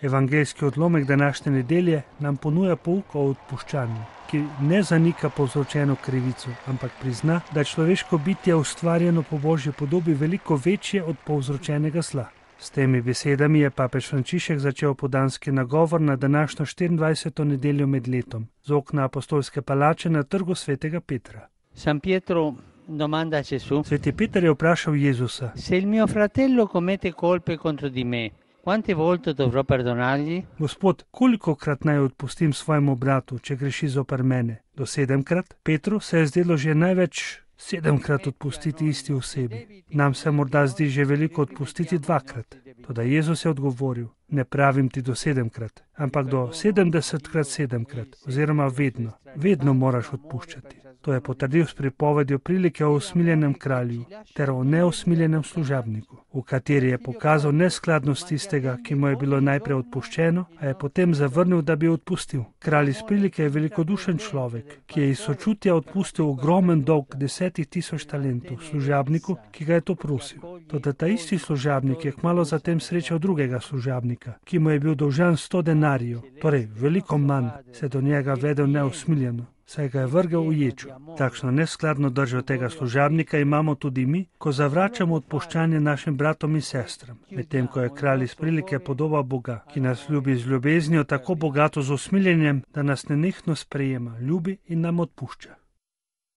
Evangeljski odlomek današnje nedelje nam ponuja pouk o odpuščanju, ki ne zanika povzročeno krivico, ampak prizna, da je človeško bitje ustvarjeno po Božji podobi veliko večje od povzročenega zla. S temi besedami je papež Frančišek začel opoldanski nagovor na današnjo 24. nedeljo med letom, z okna apostolske palače na trgu svetega Petra. San Pietro domanda a Gesù: Sveti Peter je vprašal Jezusa: Se il mio fratello commette colpe contro di me, quante volte dovrò perdonargli? Gospod, kolikokrat naj odpustim svojemu bratu, če greši zoper mene? Do 7-krat? Petru se je zdelo že največ 7-krat odpustiti isti osebi. Nam se morda zdi že veliko odpustiti 2-krat. Toda Jezus je odgovoril: ne pravim ti do 7-krat, ampak do 70-krat 7-krat, oziroma vedno moraš odpuščati. To je potrdil s pripovedjo prilike o usmiljenem kralju ter o neusmiljenem služabniku, v kateri je pokazal neskladnost tistega, ki mu je bilo najprej odpuščeno, a je potem zavrnil, da bi odpustil. Kralj iz prilike je velikodušen človek, ki je iz sočutja odpustil ogromen dolg 10.000 talentov služabniku, ki ga je to prosil. Toda ta isti služabnik je kmalu zatem srečal drugega služabnika, ki mu je bil dolžan 100 denarjev, torej veliko manj, se do njega vedel neusmiljeno, saj ga je vrgel v ječo. Takšno neskladno držo tega služabnika imamo tudi mi, ko zavračamo odpuščanje našim bratom in sestram, medtem ko je kralj iz prilike podoba Boga, ki nas ljubi z ljubeznijo tako bogato z usmiljenjem, da nas nenehno sprejema, ljubi in nam odpušča.